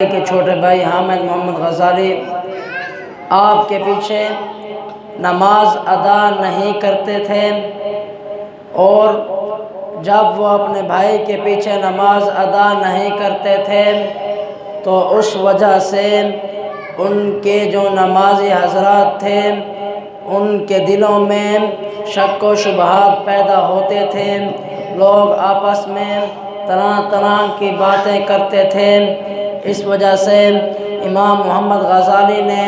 کے چھوٹے بھائی حامد محمد غزالی آپ کے پیچھے نماز ادا نہیں کرتے تھے، اور جب وہ اپنے بھائی کے پیچھے نماز ادا نہیں کرتے تھے تو اس وجہ سے ان کے جو نمازی حضرات تھے ان کے دلوں میں شک و شبہات پیدا ہوتے تھے۔ لوگ آپس میں طرح طرح کی باتیں کرتے تھے۔ اس وجہ سے امام محمد غزالی نے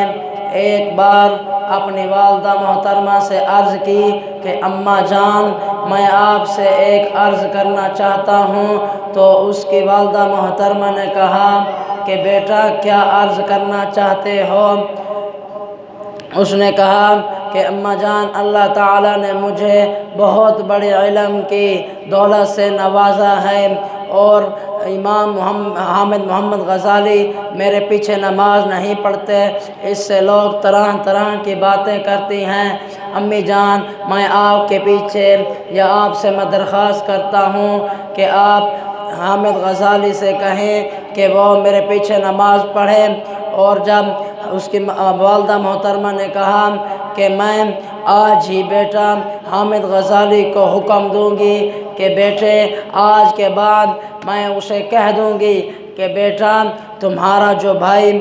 ایک بار اپنی والدہ محترمہ سے عرض کی کہ اماں جان، میں آپ سے ایک عرض کرنا چاہتا ہوں۔ تو اس کی والدہ محترمہ نے کہا کہ بیٹا کیا عرض کرنا چاہتے ہو؟ اس نے کہا کہ اماں جان، اللہ تعالیٰ نے مجھے بہت بڑے علم کی دولت سے نوازا ہے، اور امام حامد محمد غزالی میرے پیچھے نماز نہیں پڑھتے، اس سے لوگ طرح طرح کی باتیں کرتی ہیں۔ امی جان، میں آپ کے پیچھے یا آپ سے میں درخواست کرتا ہوں کہ آپ حامد غزالی سے کہیں کہ وہ میرے پیچھے نماز پڑھے۔ اور جب اس کی والدہ محترمہ نے کہا کہ میں آج ہی بیٹا حامد غزالی کو حکم دوں گی کہ بیٹے آج کے بعد میں اسے کہہ دوں گی کہ بیٹا تمہارا جو بھائی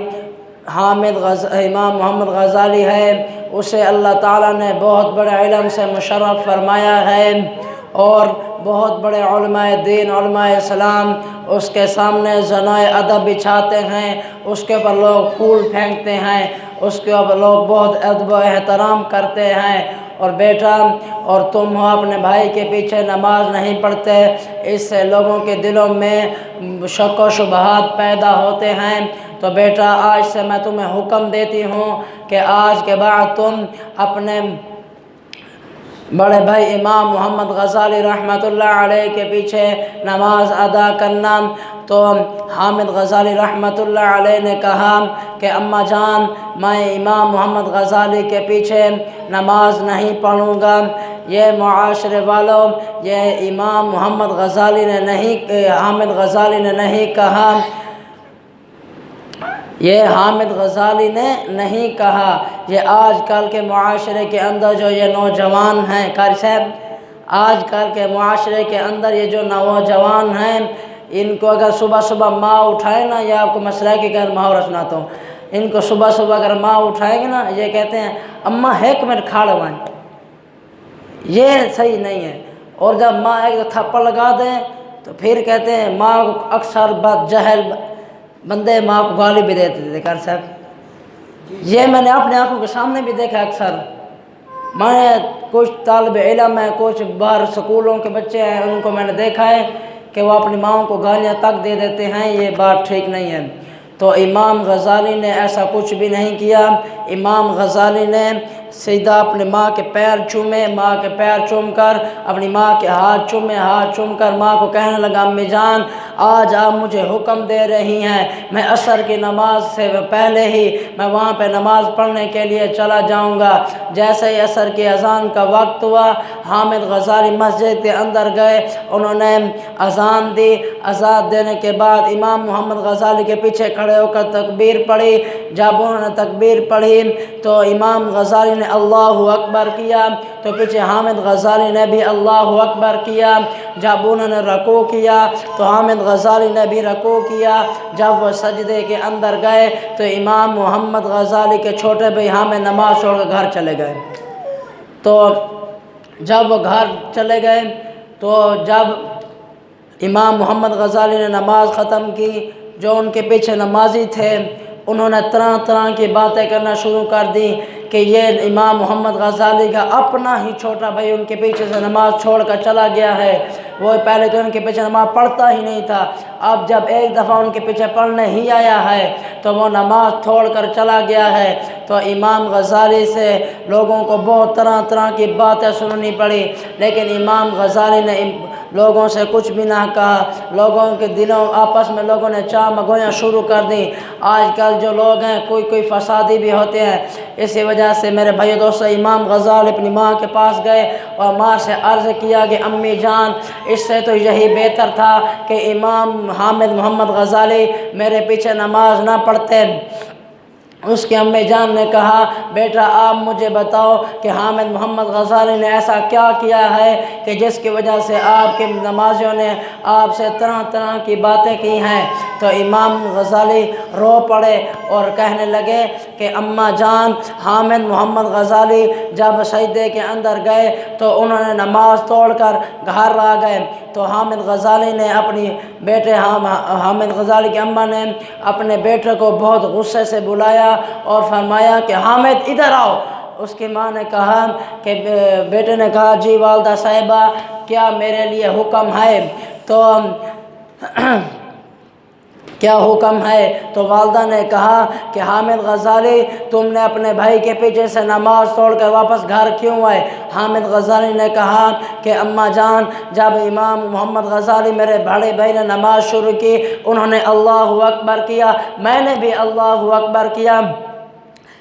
امام محمد غزالی ہے اسے اللہ تعالیٰ نے بہت بڑے علم سے مشرف فرمایا ہے، اور بہت بڑے علماء دین علماء اسلام اس کے سامنے زنائے ادب بچھاتے ہیں، اس کے اوپر لوگ پھول پھینکتے ہیں، اس کے اوپر لوگ بہت ادب و احترام کرتے ہیں، اور بیٹا اور تم ہو اپنے بھائی کے پیچھے نماز نہیں پڑھتے، اس سے لوگوں کے دلوں میں شک و شبہات پیدا ہوتے ہیں۔ تو بیٹا آج سے میں تمہیں حکم دیتی ہوں کہ آج کے بعد تم اپنے بڑے بھائی امام محمد غزالی رحمۃ اللہ علیہ کے پیچھے نماز ادا کرنا۔ تو حامد غزالی رحمۃ اللہ علیہ نے کہا کہ اماں جان، میں امام محمد غزالی کے پیچھے نماز نہیں پڑھوں گا۔ یہ معاشرے والوں، یہ امام محمد غزالی نے نہیں، حامد غزالی نے نہیں کہا، یہ حامد غزالی نے نہیں کہا، یہ آج کل کے معاشرے کے اندر جو یہ نوجوان ہیں، قاری صاحب، آج کل کے معاشرے کے اندر یہ جو نوجوان ہیں، ان کو اگر صبح صبح ماں اٹھائے نا، یہ آپ کو مسئلہ کی اگر محاورہ سناتا ہوں، ان کو صبح صبح اگر ماں اٹھائے گی نا، یہ کہتے ہیں اماں ایک منٹ کھڑے ہوئیں، یہ صحیح نہیں ہے۔ اور جب ماں ایک تھپڑ لگا دیں تو پھر کہتے ہیں ماں کو اکثر بد جہل بندے ماں کو گالی بھی دیتے تھے۔ قاری صاحب، یہ میں نے اپنے آنکھوں کے سامنے بھی دیکھا اکثر۔ میں نے کچھ طالب علم ہیں، کچھ باہر سکولوں کے بچے ہیں، ان کو میں نے دیکھا ہے کہ وہ اپنی ماں کو گالیاں تک دے دیتے ہیں، یہ بات ٹھیک نہیں ہے۔ تو امام غزالی نے ایسا کچھ بھی نہیں کیا۔ امام غزالی نے سیدھا اپنے ماں کے پیر چومے، ماں کے پیر چوم کر اپنی ماں کے ہاتھ چومے، ہاتھ چوم کر ماں کو کہنے لگا امی جان، آج آپ مجھے حکم دے رہی ہیں، میں عصر کی نماز سے پہلے ہی میں وہاں پہ نماز پڑھنے کے لیے چلا جاؤں گا۔ جیسے ہی عصر کی اذان کا وقت ہوا، حامد غزالی مسجد کے اندر گئے، انہوں نے اذان دی۔ اذان دینے کے بعد امام محمد غزالی کے پیچھے کھڑے ہو کر تکبیر پڑھی۔ جب انہوں نے تکبیر پڑھی تو امام غزالی نے اللہ اکبر کیا، تو پیچھے حامد غزالی نے بھی اللہ اکبر کیا۔ جب انہوں نے رکوع کیا تو حامد غزالی نے بھی رکوع کیا۔ جب وہ سجدے کے اندر گئے تو امام محمد غزالی کے چھوٹے بھائی حامد نماز چھوڑ کر گھر چلے گئے۔ تو جب وہ گھر چلے گئے تو جب امام محمد غزالی نے نماز ختم کی، جو ان کے پیچھے نمازی تھے انہوں نے طرح طرح کی باتیں کرنا شروع کر دی کہ یہ امام محمد غزالی کا اپنا ہی چھوٹا بھائی ان کے پیچھے سے نماز چھوڑ کر چلا گیا ہے، وہ پہلے تو ان کے پیچھے نماز پڑھتا ہی نہیں تھا، اب جب ایک دفعہ ان کے پیچھے پڑھنے ہی آیا ہے تو وہ نماز چھوڑ کر چلا گیا ہے۔ تو امام غزالی سے لوگوں کو بہت طرح طرح کی باتیں سننی پڑی، لیکن امام غزالی نے لوگوں سے کچھ بھی نہ کہا، لوگوں کے دلوں آپس میں لوگوں نے چاہ مگویاں شروع کر دیں۔ آج کل جو لوگ ہیں کوئی فسادی بھی ہوتے ہیں، اسی وجہ سے میرے بھائی دوستو امام غزالی اپنی ماں کے پاس گئے اور ماں سے عرض کیا کہ امی جان، اس سے تو یہی بہتر تھا کہ امام حامد محمد غزالی میرے پیچھے نماز نہ پڑھتے۔ اس کی امی جان نے کہا بیٹا آپ مجھے بتاؤ کہ حامد محمد غزالی نے ایسا کیا کیا ہے کہ جس کی وجہ سے آپ کے نمازیوں نے آپ سے طرح طرح کی باتیں کی ہیں۔ تو امام غزالی رو پڑے اور کہنے لگے کہ اماں جان، حامد محمد غزالی جب سجدے کے اندر گئے تو انہوں نے نماز توڑ کر گھر آ گئے۔ تو حامد غزالی نے اپنی بیٹے حامد غزالی کی اماں نے اپنے بیٹے کو بہت غصے سے بلایا اور فرمایا کہ حامد ادھر آؤ۔ اس کی ماں نے کہا کہ بیٹے نے کہا جی والدہ صاحبہ کیا میرے لیے حکم ہے؟ تو کیا حکم ہے؟ تو والدہ نے کہا کہ حامد غزالی تم نے اپنے بھائی کے پیچھے سے نماز توڑ کر واپس گھر کیوں آئے؟ حامد غزالی نے کہا کہ اماں جان، جب امام محمد غزالی میرے بڑے بھائی نے نماز شروع کی، انہوں نے اللہ اکبر کیا، میں نے بھی اللہ اکبر کیا۔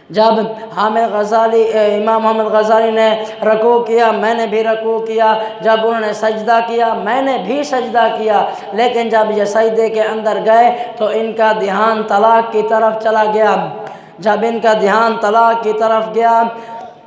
جب امام محمد غزالی نے رکوع کیا، میں نے بھی رکوع کیا۔ جب انہوں نے سجدہ کیا، میں نے بھی سجدہ کیا۔ لیکن جب یہ سجدے کے اندر گئے تو ان کا دھیان طلاق کی طرف چلا گیا۔ جب ان کا دھیان طلاق کی طرف گیا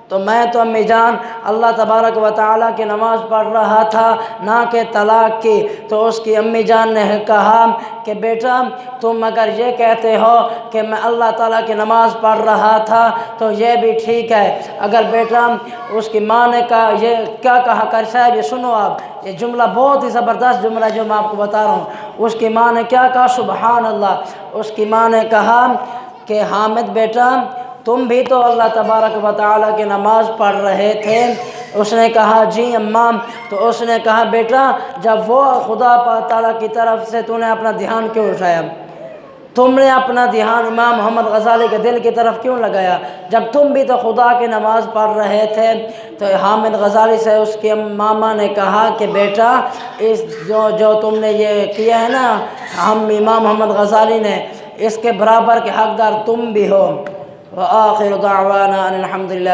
تو میں تو امی جان اللہ تبارک و تعالیٰ کی نماز پڑھ رہا تھا، نہ کہ طلاق کی۔ تو اس کی امی جان نے کہا کہ بیٹا تم اگر یہ کہتے ہو کہ میں اللہ تعالیٰ کی نماز پڑھ رہا تھا تو یہ بھی ٹھیک ہے۔ اگر بیٹا، اس کی ماں نے کہا یہ کیا کہا کر صاحب، یہ سنو آپ، یہ جملہ بہت ہی زبردست جملہ جو میں آپ کو بتا رہا ہوں۔ اس کی ماں نے کیا کہا؟ سبحان اللہ۔ اس کی ماں نے کہا کہ حامد بیٹا تم بھی تو اللہ تبارک و تعالیٰ کی نماز پڑھ رہے تھے۔ اس نے کہا جی اماں۔ تو اس نے کہا بیٹا جب وہ خدا تعالیٰ کی طرف سے تو نے اپنا دھیان کیوں اٹھایا؟ تم نے اپنا دھیان امام محمد غزالی کے دل کی طرف کیوں لگایا جب تم بھی تو خدا کی نماز پڑھ رہے تھے؟ تو حامد غزالی سے اس کی ماما نے کہا کہ بیٹا اس جو تم نے یہ کیا ہے نا ہم امام محمد غزالی نے، اس کے برابر کے حقدار تم بھی ہو۔ وآخر دعوانا ان الحمدللہ۔